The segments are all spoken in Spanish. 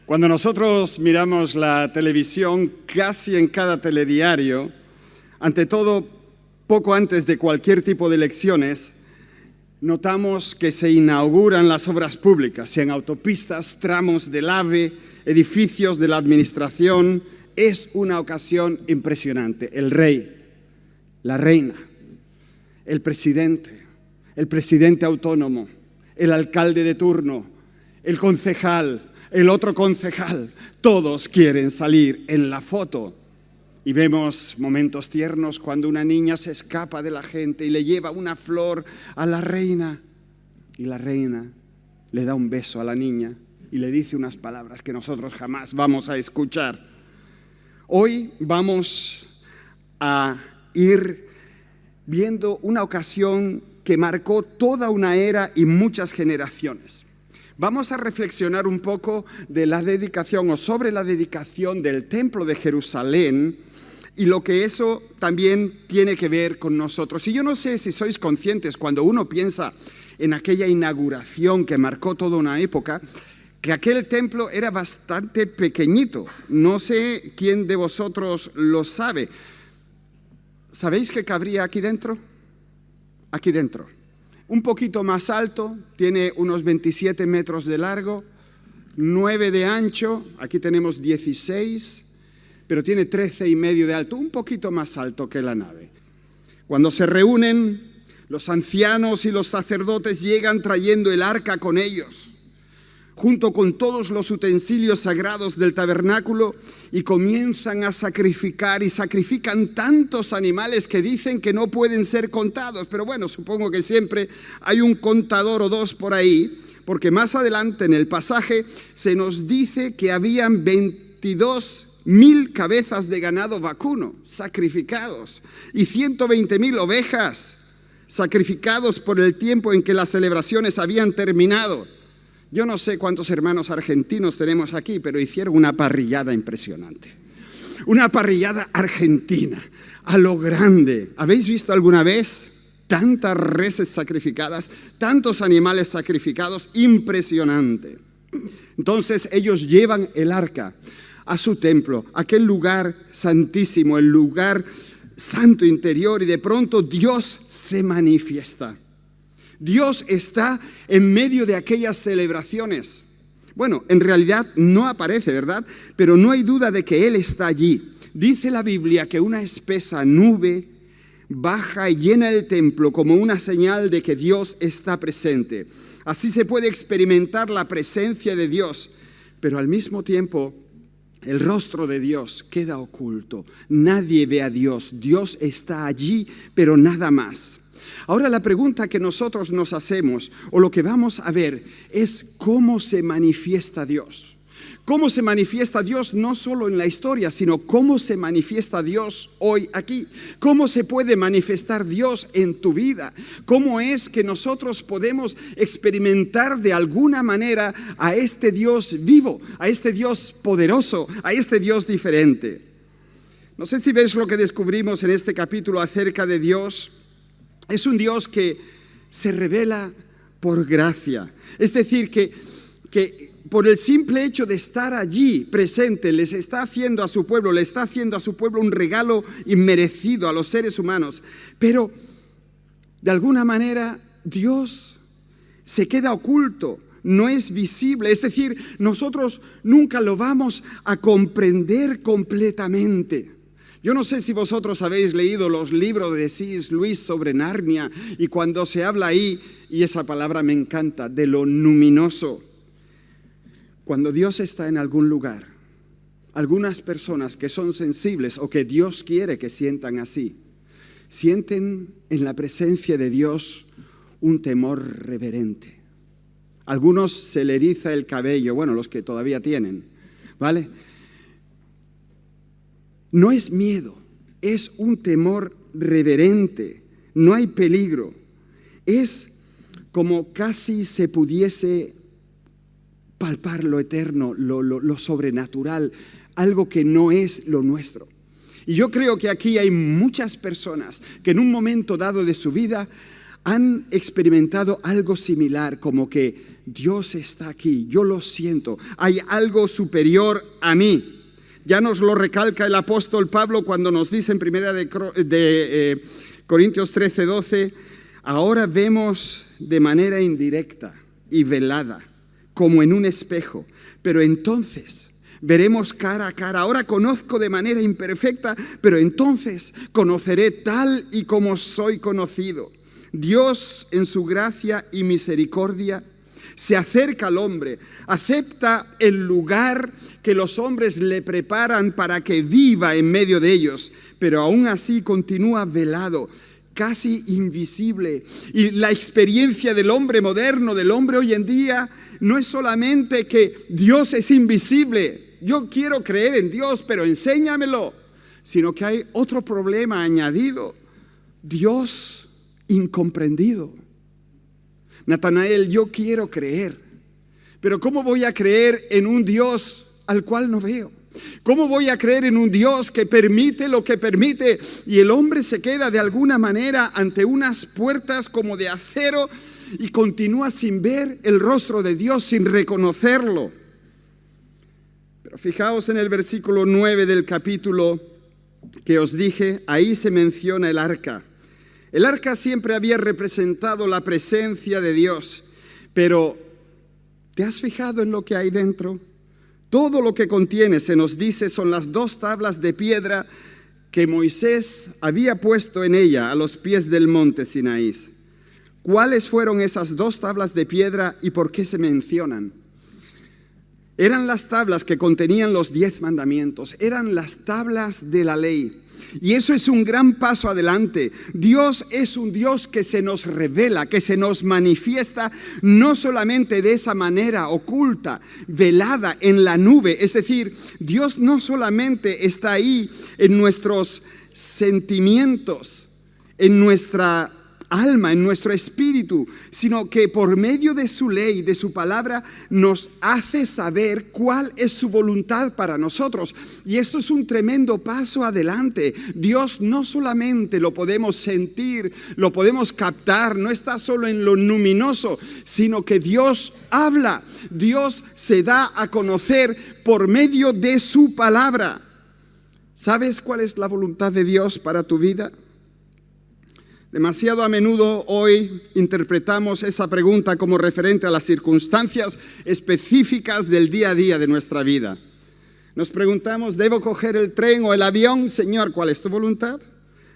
Cuando nosotros miramos la televisión, casi en cada telediario, ante todo, poco antes de cualquier tipo de elecciones, notamos que se inauguran las obras públicas, sean autopistas, tramos del AVE, edificios de la administración. Es una ocasión impresionante. El rey, la reina, el presidente autónomo, el alcalde de turno, el concejal, el otro concejal, todos quieren salir en la foto. Y vemos momentos tiernos cuando una niña se escapa de la gente y le lleva una flor a la reina. Y la reina le da un beso a la niña y le dice unas palabras que nosotros jamás vamos a escuchar. Hoy vamos a ir viendo una ocasión que marcó toda una era y muchas generaciones. Vamos a reflexionar un poco de la dedicación o sobre la dedicación del Templo de Jerusalén y lo que eso también tiene que ver con nosotros. Y yo no sé si sois conscientes cuando uno piensa en aquella inauguración que marcó toda una época, que aquel templo era bastante pequeñito. No sé quién de vosotros lo sabe. ¿Sabéis qué cabría aquí dentro? Aquí dentro. Un poquito más alto, tiene unos 27 metros de largo, 9 de ancho, aquí tenemos 16, pero tiene 13,5 de alto, un poquito más alto que la nave. Cuando se reúnen, los ancianos y los sacerdotes llegan trayendo el arca con ellos, junto con todos los utensilios sagrados del tabernáculo, y comienzan a sacrificar, y sacrifican tantos animales que dicen que no pueden ser contados. Pero bueno, supongo que siempre hay un contador o dos por ahí, porque más adelante en el pasaje se nos dice que habían 22,000 cabezas de ganado vacuno sacrificados y 120,000 ovejas sacrificados por el tiempo en que las celebraciones habían terminado. Yo no sé cuántos hermanos argentinos tenemos aquí, pero hicieron una parrillada impresionante. Una parrillada argentina, a lo grande. ¿Habéis visto alguna vez tantas reses sacrificadas, tantos animales sacrificados? Impresionante. Entonces ellos llevan el arca a su templo, aquel lugar santísimo, el lugar santo interior, y de pronto Dios se manifiesta. Dios está en medio de aquellas celebraciones. Bueno, en realidad no aparece, ¿verdad? Pero no hay duda de que Él está allí. Dice la Biblia que una espesa nube baja y llena el templo como una señal de que Dios está presente. Así se puede experimentar la presencia de Dios, pero al mismo tiempo el rostro de Dios queda oculto. Nadie ve a Dios. Dios está allí, pero nada más. Ahora la pregunta que nosotros nos hacemos, o lo que vamos a ver, es cómo se manifiesta Dios. Cómo se manifiesta Dios no solo en la historia, sino cómo se manifiesta Dios hoy aquí. Cómo se puede manifestar Dios en tu vida. Cómo es que nosotros podemos experimentar de alguna manera a este Dios vivo, a este Dios poderoso, a este Dios diferente. No sé si ves lo que descubrimos en este capítulo acerca de Dios. Es un Dios que se revela por gracia. Es decir, que por el simple hecho de estar allí presente, le está haciendo a su pueblo un regalo inmerecido a los seres humanos. Pero de alguna manera Dios se queda oculto, no es visible. Es decir, nosotros nunca lo vamos a comprender completamente. Yo no sé si vosotros habéis leído los libros de C.S. Lewis sobre Narnia, y cuando se habla ahí, y esa palabra me encanta, de lo luminoso. Cuando Dios está en algún lugar, algunas personas que son sensibles o que Dios quiere que sientan así, sienten en la presencia de Dios un temor reverente. Algunos se le eriza el cabello, bueno, los que todavía tienen, ¿vale? No es miedo, es un temor reverente, no hay peligro. Es como casi se pudiese palpar lo eterno, lo sobrenatural, algo que no es lo nuestro. Y yo creo que aquí hay muchas personas que en un momento dado de su vida han experimentado algo similar, como que Dios está aquí, yo lo siento, hay algo superior a mí. Ya nos lo recalca el apóstol Pablo cuando nos dice en 1 Corintios 13:12, ahora vemos de manera indirecta y velada, como en un espejo, pero entonces veremos cara a cara. Ahora conozco de manera imperfecta, pero entonces conoceré tal y como soy conocido. Dios, en su gracia y misericordia, se acerca al hombre, acepta el lugar que los hombres le preparan para que viva en medio de ellos, pero aún así continúa velado, casi invisible. Y la experiencia del hombre moderno, del hombre hoy en día, no es solamente que Dios es invisible, yo quiero creer en Dios, pero enséñamelo, sino que hay otro problema añadido, Dios incomprendido. Natanael, yo quiero creer, pero ¿cómo voy a creer en un Dios al cual no veo? ¿Cómo voy a creer en un Dios que permite lo que permite? Y el hombre se queda de alguna manera ante unas puertas como de acero y continúa sin ver el rostro de Dios, sin reconocerlo. Pero fijaos en el versículo 9 del capítulo que os dije, ahí se menciona el arca. El arca siempre había representado la presencia de Dios, pero ¿te has fijado en lo que hay dentro? Todo lo que contiene, se nos dice, son las 2 tablas de piedra que Moisés había puesto en ella a los pies del monte Sinaí. ¿Cuáles fueron esas 2 tablas de piedra y por qué se mencionan? Eran las tablas que contenían los 10 mandamientos, eran las tablas de la ley. Y eso es un gran paso adelante. Dios es un Dios que se nos revela, que se nos manifiesta no solamente de esa manera oculta, velada en la nube. Es decir, Dios no solamente está ahí en nuestros sentimientos, en nuestra alma, en nuestro espíritu, sino que por medio de su ley, de su palabra, nos hace saber cuál es su voluntad para nosotros. Y esto es un tremendo paso adelante. Dios no solamente lo podemos sentir, lo podemos captar, no está solo en lo luminoso, sino que Dios habla, Dios se da a conocer por medio de su palabra. ¿Sabes cuál es la voluntad de Dios para tu vida? Demasiado a menudo hoy interpretamos esa pregunta como referente a las circunstancias específicas del día a día de nuestra vida. Nos preguntamos, ¿debo coger el tren o el avión? Señor, ¿cuál es tu voluntad?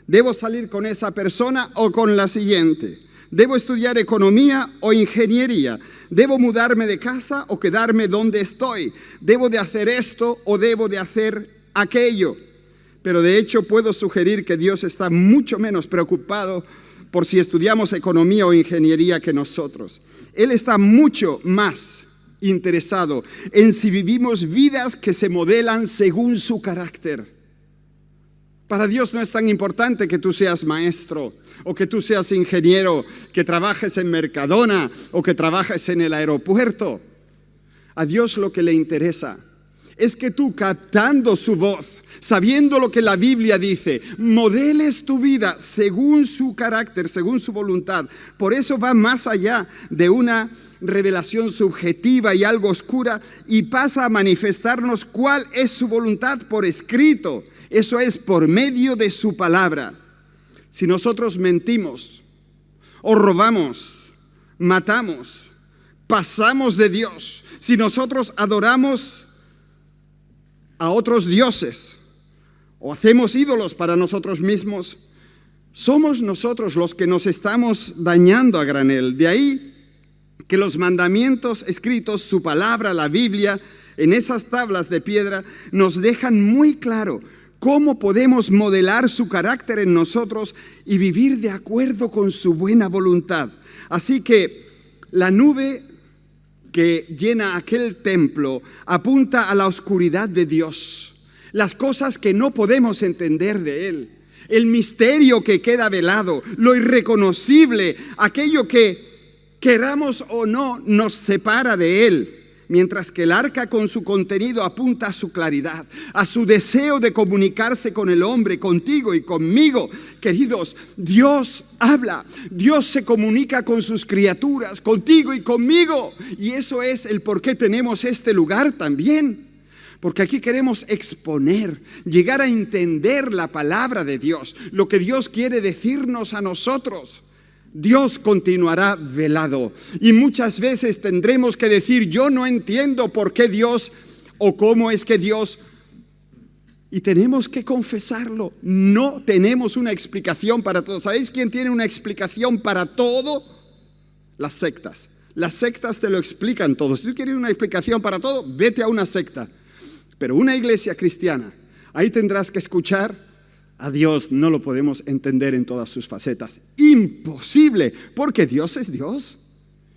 ¿Debo salir con esa persona o con la siguiente? ¿Debo estudiar economía o ingeniería? ¿Debo mudarme de casa o quedarme donde estoy? ¿Debo de hacer esto o debo de hacer aquello? Pero de hecho puedo sugerir que Dios está mucho menos preocupado por si estudiamos economía o ingeniería que nosotros. Él está mucho más interesado en si vivimos vidas que se modelan según su carácter. Para Dios no es tan importante que tú seas maestro o que tú seas ingeniero, que trabajes en Mercadona o que trabajes en el aeropuerto. A Dios lo que le interesa es que tú, captando su voz, sabiendo lo que la Biblia dice, modeles tu vida según su carácter, según su voluntad. Por eso va más allá de una revelación subjetiva y algo oscura y pasa a manifestarnos cuál es su voluntad por escrito. Eso es por medio de su palabra. Si nosotros mentimos o robamos, matamos, pasamos de Dios, si nosotros adoramos a otros dioses o hacemos ídolos para nosotros mismos, somos nosotros los que nos estamos dañando a granel. De ahí que los mandamientos escritos, su palabra, la Biblia, en esas tablas de piedra, nos dejan muy claro cómo podemos modelar su carácter en nosotros y vivir de acuerdo con su buena voluntad. Así que la nube que llena aquel templo apunta a la oscuridad de Dios, las cosas que no podemos entender de Él, el misterio que queda velado, lo irreconocible, aquello que queramos o no nos separa de Él. mientras que el arca con su contenido apunta a su claridad, a su deseo de comunicarse con el hombre, contigo y conmigo. Queridos, Dios habla, Dios se comunica con sus criaturas, contigo y conmigo. Y eso es el por qué tenemos este lugar también. Porque aquí queremos exponer, llegar a entender la palabra de Dios, lo que Dios quiere decirnos a nosotros. Dios continuará velado y muchas veces tendremos que decir, yo no entiendo por qué Dios o cómo es que Dios, y tenemos que confesarlo, no tenemos una explicación para todo. ¿Sabéis quién tiene una explicación para todo? Las sectas. Las sectas te lo explican todo. Si tú quieres una explicación para todo, vete a una secta. Pero una iglesia cristiana, ahí tendrás que escuchar. A Dios no lo podemos entender en todas sus facetas. Imposible, porque Dios es Dios.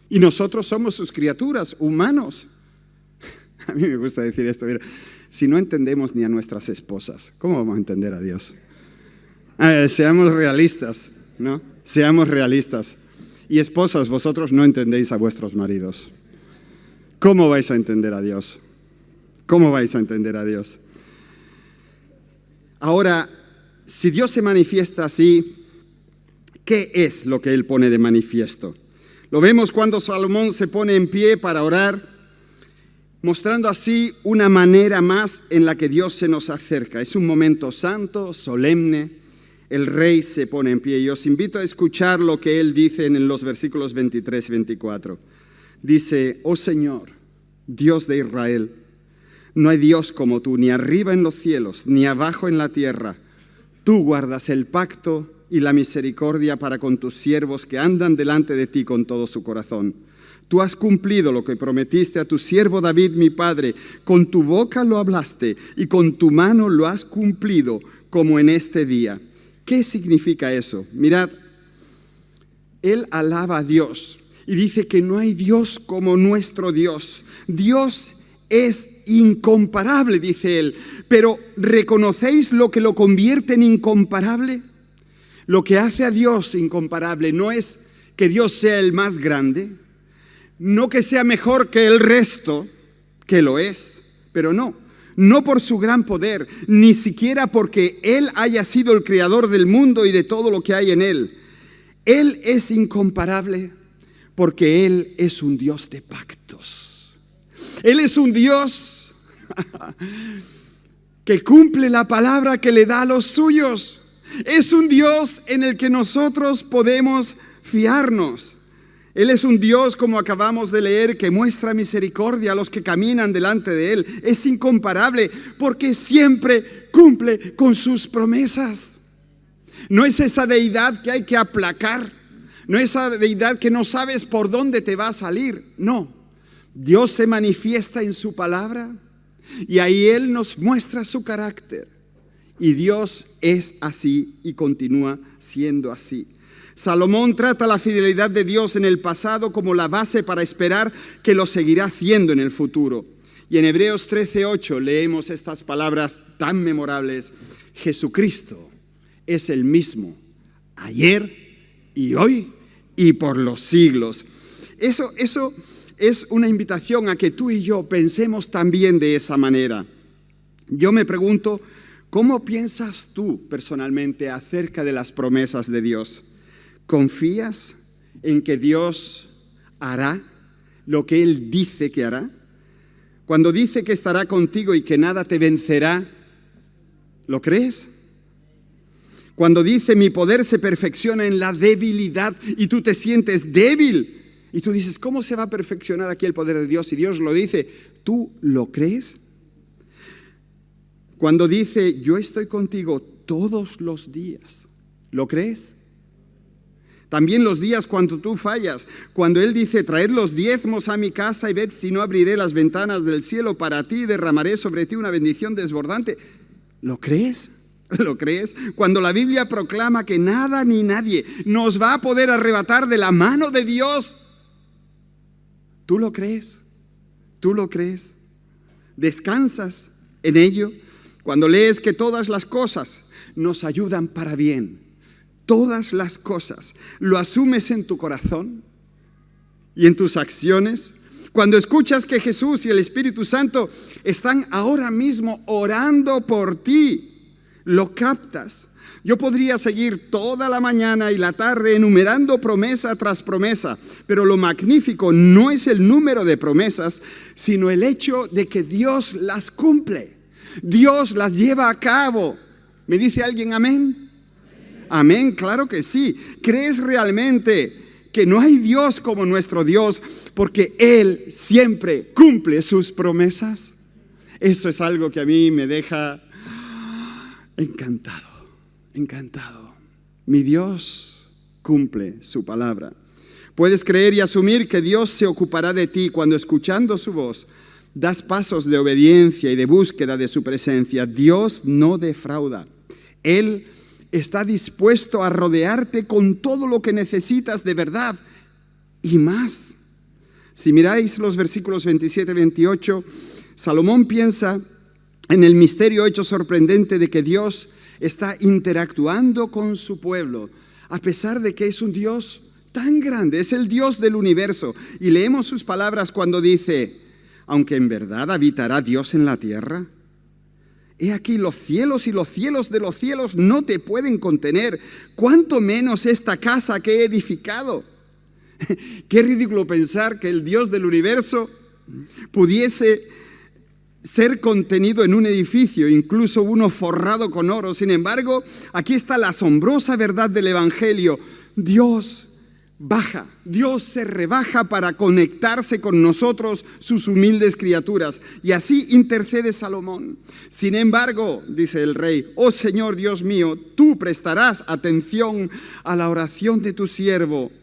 Y nosotros somos sus criaturas, humanos. A mí me gusta decir esto, mira, si no entendemos ni a nuestras esposas, ¿cómo vamos a entender a Dios? Seamos realistas, ¿no? Seamos realistas. Y esposas, vosotros no entendéis a vuestros maridos. ¿Cómo vais a entender a Dios? ¿Cómo vais a entender a Dios? Ahora, si Dios se manifiesta así, ¿qué es lo que Él pone de manifiesto? Lo vemos cuando Salomón se pone en pie para orar, mostrando así una manera más en la que Dios se nos acerca. Es un momento santo, solemne. El rey se pone en pie y os invito a escuchar lo que Él dice en los versículos 23 y 24. Dice, oh Señor, Dios de Israel, no hay Dios como tú, ni arriba en los cielos, ni abajo en la tierra. Tú guardas el pacto y la misericordia para con tus siervos que andan delante de ti con todo su corazón. Tú has cumplido lo que prometiste a tu siervo David, mi padre. Con tu boca lo hablaste y con tu mano lo has cumplido, como en este día. ¿Qué significa eso? Mirad, él alaba a Dios y dice que no hay Dios como nuestro Dios. Dios es incomparable, dice él. Pero ¿reconocéis lo que lo convierte en incomparable? Lo que hace a Dios incomparable no es que Dios sea el más grande, no que sea mejor que el resto, que lo es, pero no por su gran poder, ni siquiera porque Él haya sido el creador del mundo y de todo lo que hay en él. Él es incomparable porque Él es un Dios de pactos. Él es un Dios que cumple la palabra que le da a los suyos. Es un Dios en el que nosotros podemos fiarnos. Él es un Dios, como acabamos de leer, que muestra misericordia a los que caminan delante de Él. Es incomparable porque siempre cumple con sus promesas. No es esa deidad que hay que aplacar. No es esa deidad que no sabes por dónde te va a salir. No. Dios se manifiesta en su palabra y ahí Él nos muestra su carácter. Y Dios es así y continúa siendo así. Salomón trata la fidelidad de Dios en el pasado como la base para esperar que lo seguirá haciendo en el futuro. Y en Hebreos 13:8 leemos estas palabras tan memorables. Jesucristo es el mismo ayer y hoy y por los siglos. Eso es una invitación a que tú y yo pensemos también de esa manera. Yo me pregunto, ¿cómo piensas tú personalmente acerca de las promesas de Dios? ¿Confías en que Dios hará lo que Él dice que hará? Cuando dice que estará contigo y que nada te vencerá, ¿lo crees? Cuando dice mi poder se perfecciona en la debilidad y tú te sientes débil y tú dices, ¿cómo se va a perfeccionar aquí el poder de Dios? Y Dios lo dice, ¿tú lo crees? Cuando dice yo estoy contigo todos los días, ¿lo crees? También los días cuando tú fallas, cuando Él dice, traed los diezmos a mi casa y ved si no abriré las ventanas del cielo para ti y derramaré sobre ti una bendición desbordante. ¿Lo crees? ¿Lo crees? Cuando la Biblia proclama que nada ni nadie nos va a poder arrebatar de la mano de Dios, ¿tú lo crees? ¿Tú lo crees? ¿Descansas en ello? Cuando lees que todas las cosas nos ayudan para bien, todas las cosas, ¿lo asumes en tu corazón y en tus acciones? Cuando escuchas que Jesús y el Espíritu Santo están ahora mismo orando por ti, lo captas. Yo podría seguir toda la mañana y la tarde enumerando promesa tras promesa, pero lo magnífico no es el número de promesas, sino el hecho de que Dios las cumple. Dios las lleva a cabo. ¿Me dice alguien amén? Amén, claro que sí. ¿Crees realmente que no hay Dios como nuestro Dios, porque Él siempre cumple sus promesas? Eso es algo que a mí me deja encantado. Encantado. Mi Dios cumple su palabra. Puedes creer y asumir que Dios se ocupará de ti cuando, escuchando su voz, das pasos de obediencia y de búsqueda de su presencia. Dios no defrauda. Él está dispuesto a rodearte con todo lo que necesitas de verdad y más. Si miráis los versículos 27 y 28, Salomón piensa en el misterio hecho sorprendente de que Dios está interactuando con su pueblo, a pesar de que es un Dios tan grande, es el Dios del universo. Y leemos sus palabras cuando dice: aunque en verdad habitará Dios en la tierra, he aquí los cielos y los cielos de los cielos no te pueden contener, cuánto menos esta casa que he edificado. Qué ridículo pensar que el Dios del universo pudiese ser contenido en un edificio, incluso uno forrado con oro. Sin embargo, aquí está la asombrosa verdad del Evangelio. Dios baja, Dios se rebaja para conectarse con nosotros, sus humildes criaturas. Y así intercede Salomón. Sin embargo, dice el rey: oh Señor Dios mío, tú prestarás atención a la oración de tu siervo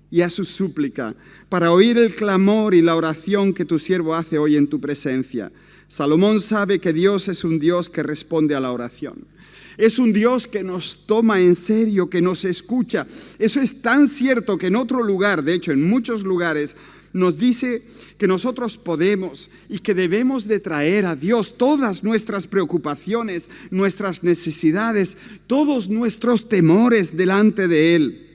y a su súplica, para oír el clamor y la oración que tu siervo hace hoy en tu presencia. Salomón sabe que Dios es un Dios que responde a la oración. Es un Dios que nos toma en serio, que nos escucha. Eso es tan cierto que en otro lugar, de hecho en muchos lugares, nos dice que nosotros podemos y que debemos de traer a Dios todas nuestras preocupaciones, nuestras necesidades, todos nuestros temores delante de Él.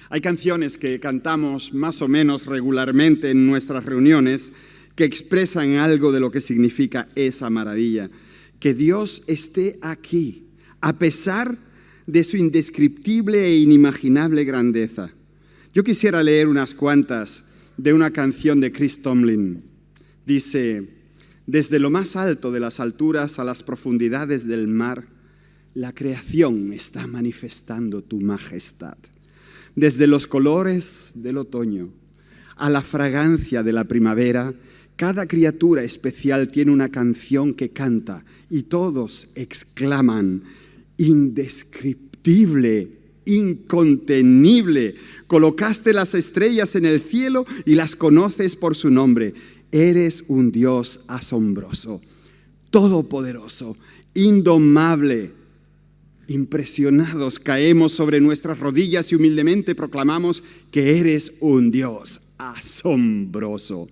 Hay canciones que cantamos más o menos regularmente en nuestras reuniones que expresan algo de lo que significa esa maravilla. Que Dios esté aquí, a pesar de su indescriptible e inimaginable grandeza. Yo quisiera leer unas cuantas de una canción de Chris Tomlin. Dice: desde lo más alto de las alturas a las profundidades del mar, la creación está manifestando tu majestad. Desde los colores del otoño a la fragancia de la primavera, cada criatura especial tiene una canción que canta y todos exclaman: indescriptible, incontenible. Colocaste las estrellas en el cielo y las conoces por su nombre. Eres un Dios asombroso, todopoderoso, indomable. Impresionados caemos sobre nuestras rodillas y humildemente proclamamos que eres un Dios asombroso,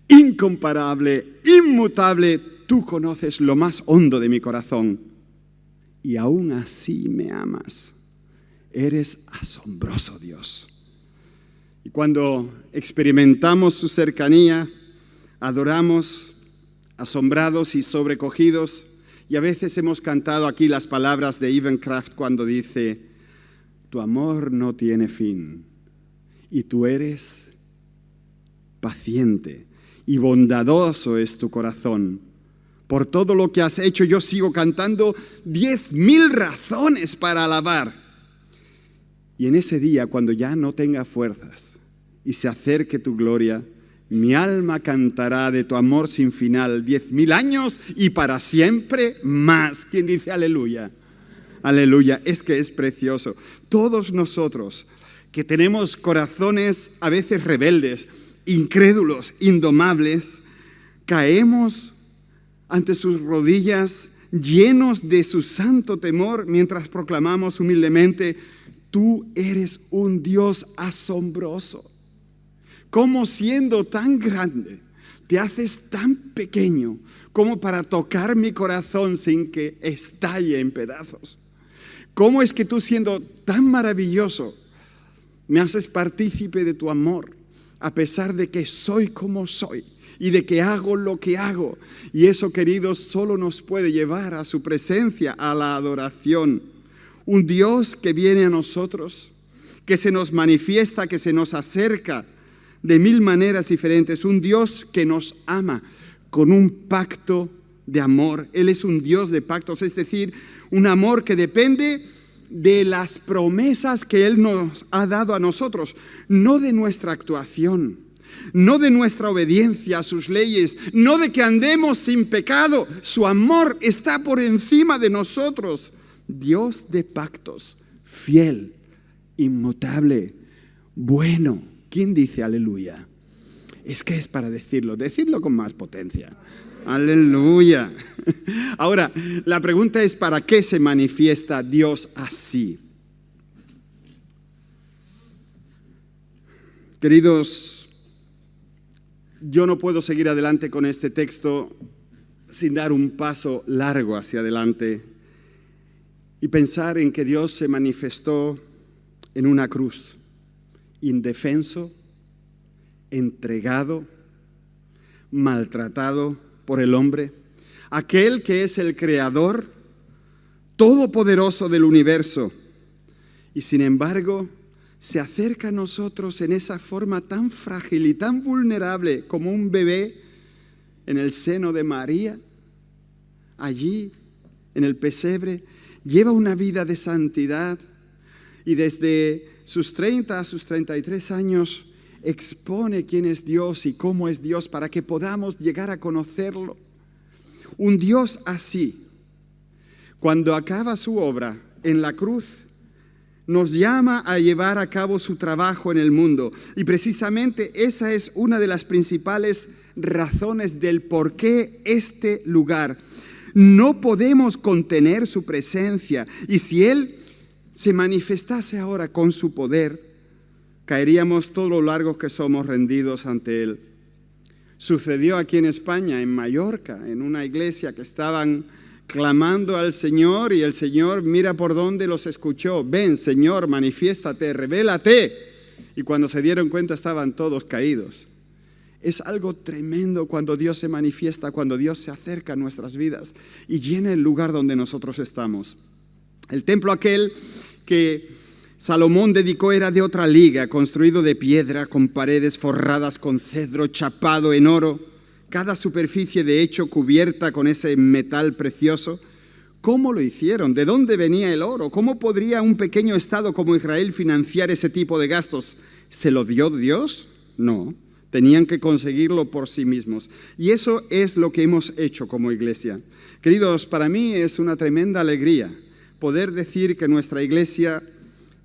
incomparable, inmutable. Tú conoces lo más hondo de mi corazón y aún así me amas. Eres asombroso, Dios. Y cuando experimentamos su cercanía, adoramos, asombrados y sobrecogidos. Y a veces hemos cantado aquí las palabras de Evan Craft cuando dice: tu amor no tiene fin y tú eres paciente y bondadoso es tu corazón. Por todo lo que has hecho yo sigo cantando 10,000 razones para alabar. Y en ese día, cuando ya no tenga fuerzas y se acerque tu gloria, mi alma cantará de tu amor sin final 10,000 años y para siempre más. ¿Quién dice aleluya? Aleluya, es que es precioso. Todos nosotros que tenemos corazones a veces rebeldes, incrédulos, indomables, caemos ante sus rodillas llenos de su santo temor mientras proclamamos humildemente: tú eres un Dios asombroso. ¿Cómo siendo tan grande te haces tan pequeño como para tocar mi corazón sin que estalle en pedazos? ¿Cómo es que tú, siendo tan maravilloso, me haces partícipe de tu amor a pesar de que soy como soy y de que hago lo que hago. Y eso, queridos, solo nos puede llevar a su presencia, a la adoración. Un Dios que viene a nosotros, que se nos manifiesta, que se nos acerca de mil maneras diferentes. Un Dios que nos ama con un pacto de amor. Él es un Dios de pactos, es decir, un amor que depende de las promesas que Él nos ha dado a nosotros, no de nuestra actuación, no de nuestra obediencia a sus leyes, no de que andemos sin pecado. Su amor está por encima de nosotros. Dios de pactos, fiel, inmutable, bueno. ¿Quién dice aleluya? Es que es para decirlo con más potencia. Aleluya. Ahora, la pregunta es, ¿para qué se manifiesta Dios así? Queridos, yo no puedo seguir adelante con este texto sin dar un paso largo hacia adelante y pensar en que Dios se manifestó en una cruz, indefenso, entregado, maltratado por el hombre, aquel que es el creador todopoderoso del universo, y sin embargo se acerca a nosotros en esa forma tan frágil y tan vulnerable como un bebé en el seno de María, allí en el pesebre. Lleva una vida de santidad y desde sus 30 a sus 33 años expone quién es Dios y cómo es Dios para que podamos llegar a conocerlo. Un Dios así, cuando acaba su obra en la cruz, nos llama a llevar a cabo su trabajo en el mundo. Y precisamente esa es una de las principales razones del por qué este lugar. No podemos contener su presencia. Y si Él se manifestase ahora con su poder, caeríamos todos los largos que somos rendidos ante Él. Sucedió aquí en España, en Mallorca, en una iglesia que estaban clamando al Señor y el Señor mira por dónde los escuchó. Ven, Señor, manifiéstate, revélate. Y cuando se dieron cuenta estaban todos caídos. Es algo tremendo cuando Dios se manifiesta, cuando Dios se acerca a nuestras vidas y llena el lugar donde nosotros estamos. El templo aquel que Salomón dedicó era de otra liga, construido de piedra, con paredes forradas con cedro, chapado en oro, cada superficie de hecho cubierta con ese metal precioso. ¿Cómo lo hicieron? ¿De dónde venía el oro? ¿Cómo podría un pequeño estado como Israel financiar ese tipo de gastos? ¿Se lo dio Dios? No, tenían que conseguirlo por sí mismos. Y eso es lo que hemos hecho como iglesia. Queridos, para mí es una tremenda alegría poder decir que nuestra iglesia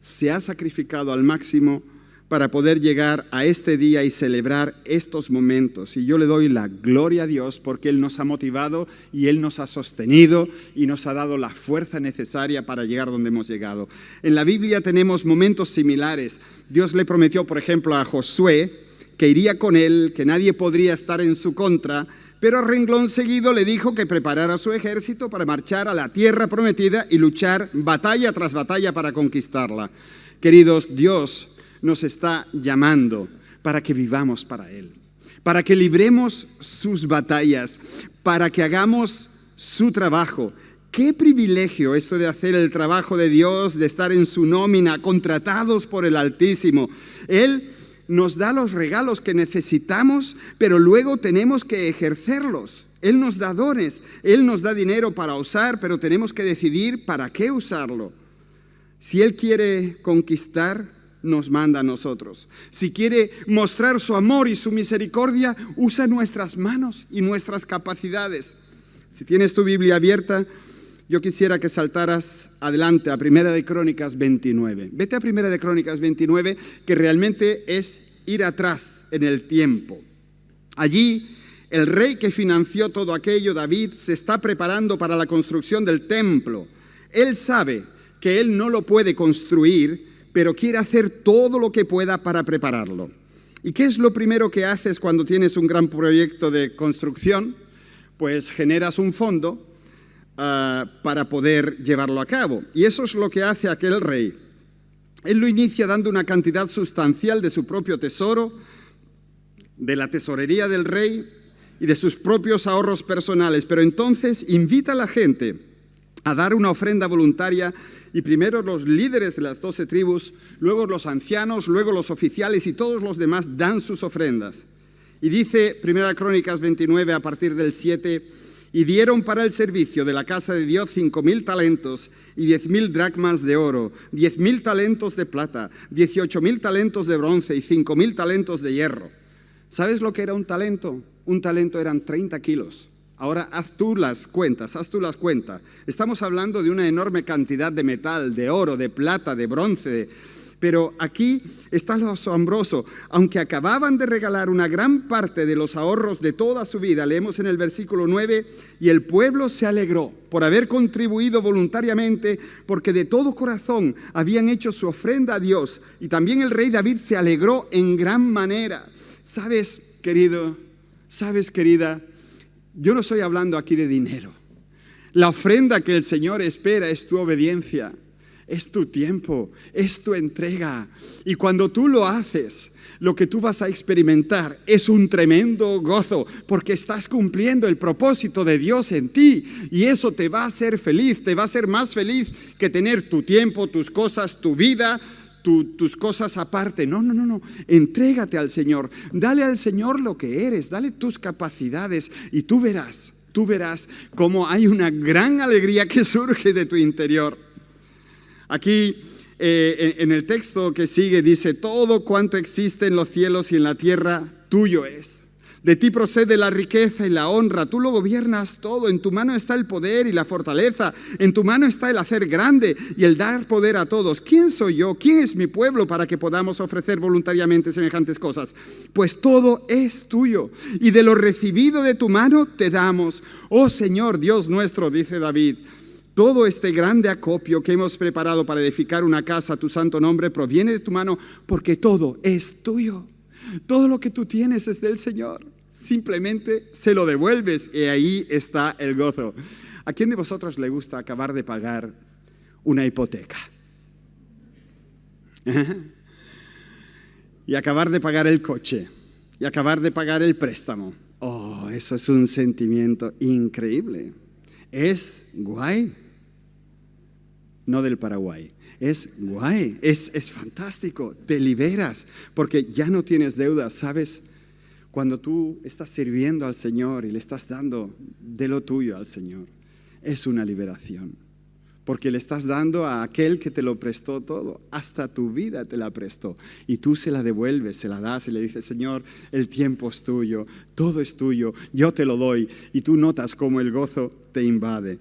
se ha sacrificado al máximo para poder llegar a este día y celebrar estos momentos. Y yo le doy la gloria a Dios porque Él nos ha motivado y Él nos ha sostenido y nos ha dado la fuerza necesaria para llegar donde hemos llegado. En la Biblia tenemos momentos similares. Dios le prometió, por ejemplo, a Josué que iría con él, que nadie podría estar en su contra, pero a renglón seguido le dijo que preparara su ejército para marchar a la tierra prometida y luchar batalla tras batalla para conquistarla. Queridos, Dios nos está llamando para que vivamos para Él, para que libremos sus batallas, para que hagamos su trabajo. Qué privilegio eso de hacer el trabajo de Dios, de estar en su nómina, contratados por el Altísimo. Él nos da los regalos que necesitamos, pero luego tenemos que ejercerlos. Él nos da dones, Él nos da dinero para usar, pero tenemos que decidir para qué usarlo. Si Él quiere conquistar, nos manda a nosotros. Si quiere mostrar su amor y su misericordia, usa nuestras manos y nuestras capacidades. Si tienes tu Biblia abierta, yo quisiera que saltaras adelante a Primera de Crónicas 29. Vete a Primera de Crónicas 29, que realmente es ir atrás en el tiempo. Allí, el rey que financió todo aquello, David, se está preparando para la construcción del templo. Él sabe que él no lo puede construir, pero quiere hacer todo lo que pueda para prepararlo. ¿Y qué es lo primero que haces cuando tienes un gran proyecto de construcción? Pues generas un fondo para poder llevarlo a cabo. Y eso es lo que hace aquel rey. Él lo inicia dando una cantidad sustancial de su propio tesoro de la tesorería del rey y de sus propios ahorros personales. Pero entonces invita a la gente a dar una ofrenda voluntaria, y primero los líderes de las 12 tribus, luego los ancianos, luego los oficiales y todos los demás dan sus ofrendas. Y dice 1 Crónicas 29 a partir del 7, y dieron para el servicio de la casa de Dios 5.000 talentos y 10.000 dracmas de oro, 10.000 talentos de plata, 18.000 talentos de bronce y 5.000 talentos de hierro. ¿Sabes lo que era un talento? Un talento eran 30 kilos. Ahora haz tú las cuentas. Estamos hablando de una enorme cantidad de metal, de oro, de plata, de bronce. Pero aquí está lo asombroso. Aunque acababan de regalar una gran parte de los ahorros de toda su vida, leemos en el versículo 9, y el pueblo se alegró por haber contribuido voluntariamente, porque de todo corazón habían hecho su ofrenda a Dios. Y también el rey David se alegró en gran manera. ¿Sabes, querido? ¿Sabes, querida? Yo no estoy hablando aquí de dinero. La ofrenda que el Señor espera es tu obediencia, es tu tiempo, es tu entrega. Y cuando tú lo haces, lo que tú vas a experimentar es un tremendo gozo, porque estás cumpliendo el propósito de Dios en ti, y eso te va a hacer feliz, te va a hacer más feliz que tener tu tiempo, tus cosas, tu vida, tus cosas aparte. No. Entrégate al Señor. Dale al Señor lo que eres. Dale tus capacidades y tú verás cómo hay una gran alegría que surge de tu interior. Aquí en el texto que sigue dice: todo cuanto existe en los cielos y en la tierra tuyo es. De ti procede la riqueza y la honra, tú lo gobiernas todo, en tu mano está el poder y la fortaleza, en tu mano está el hacer grande y el dar poder a todos. ¿Quién soy yo? ¿Quién es mi pueblo para que podamos ofrecer voluntariamente semejantes cosas? Pues todo es tuyo, y de lo recibido de tu mano te damos. Oh Señor, Dios nuestro, dice David, todo este grande acopio que hemos preparado para edificar una casa a tu santo nombre proviene de tu mano, porque todo es tuyo. Todo lo que tú tienes es del Señor. Simplemente se lo devuelves y ahí está el gozo. ¿A quién de vosotros le gusta acabar de pagar una hipoteca? Y acabar de pagar el coche, y acabar de pagar el préstamo. Oh, eso es un sentimiento increíble. Es guay. No del Paraguay. Es guay, es fantástico. Te liberas porque ya no tienes deudas, ¿sabes? Cuando tú estás sirviendo al Señor y le estás dando de lo tuyo al Señor, es una liberación. Porque le estás dando a aquel que te lo prestó todo, hasta tu vida te la prestó. Y tú se la devuelves, se la das y le dices: Señor, el tiempo es tuyo, todo es tuyo, yo te lo doy. Y tú notas cómo el gozo te invade.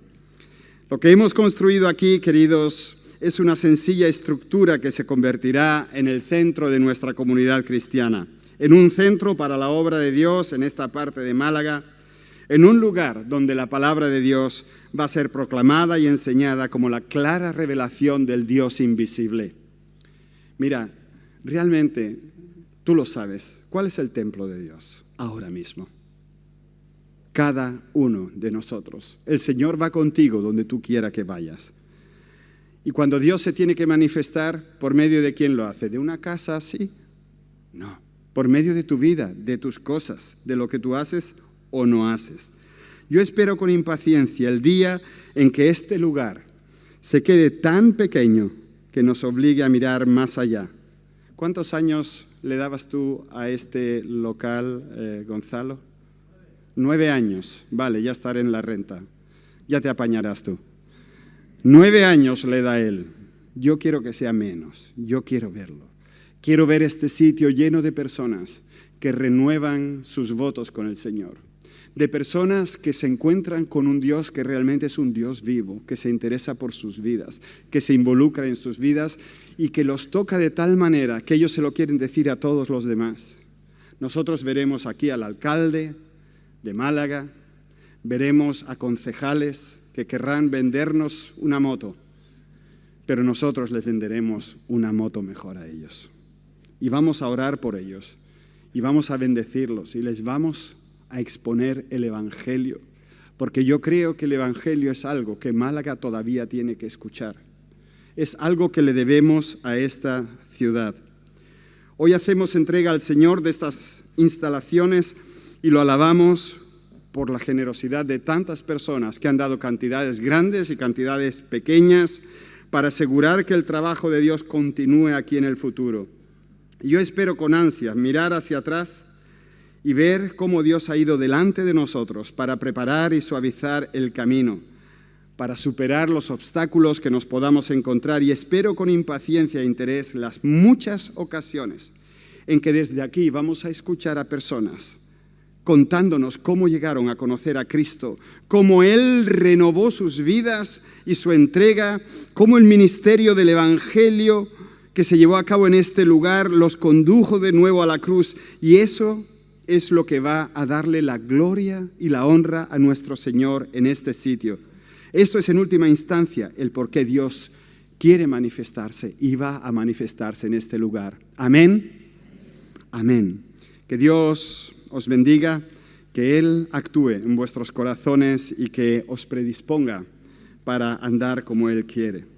Lo que hemos construido aquí, queridos, es una sencilla estructura que se convertirá en el centro de nuestra comunidad cristiana. En un centro para la obra de Dios en esta parte de Málaga, en un lugar donde la palabra de Dios va a ser proclamada y enseñada como la clara revelación del Dios invisible. Mira, realmente tú lo sabes. ¿Cuál es el templo de Dios ahora mismo? Cada uno de nosotros. El Señor va contigo donde tú quieras que vayas. Y cuando Dios se tiene que manifestar, ¿por medio de quién lo hace? ¿De una casa así? No. Por medio de tu vida, de tus cosas, de lo que tú haces o no haces. Yo espero con impaciencia el día en que este lugar se quede tan pequeño que nos obligue a mirar más allá. ¿Cuántos años le dabas tú a este local, Gonzalo? 9 años. Vale, ya estaré en la renta. Ya te apañarás tú. 9 años le da él. Yo quiero que sea menos. Yo quiero verlo. Quiero ver este sitio lleno de personas que renuevan sus votos con el Señor. De personas que se encuentran con un Dios que realmente es un Dios vivo, que se interesa por sus vidas, que se involucra en sus vidas y que los toca de tal manera que ellos se lo quieren decir a todos los demás. Nosotros veremos aquí al alcalde de Málaga, veremos a concejales que querrán vendernos una moto, pero nosotros les venderemos una moto mejor a ellos. Y vamos a orar por ellos, y vamos a bendecirlos, y les vamos a exponer el Evangelio, porque yo creo que el Evangelio es algo que Málaga todavía tiene que escuchar. Es algo que le debemos a esta ciudad. Hoy hacemos entrega al Señor de estas instalaciones y lo alabamos por la generosidad de tantas personas que han dado cantidades grandes y cantidades pequeñas para asegurar que el trabajo de Dios continúe aquí en el futuro. Y yo espero con ansia mirar hacia atrás y ver cómo Dios ha ido delante de nosotros para preparar y suavizar el camino, para superar los obstáculos que nos podamos encontrar, y espero con impaciencia e interés las muchas ocasiones en que desde aquí vamos a escuchar a personas contándonos cómo llegaron a conocer a Cristo, cómo Él renovó sus vidas y su entrega, cómo el ministerio del Evangelio que se llevó a cabo en este lugar los condujo de nuevo a la cruz, y eso es lo que va a darle la gloria y la honra a nuestro Señor en este sitio. Esto es en última instancia el por qué Dios quiere manifestarse y va a manifestarse en este lugar. Amén. Amén. Que Dios os bendiga, que Él actúe en vuestros corazones y que os predisponga para andar como Él quiere.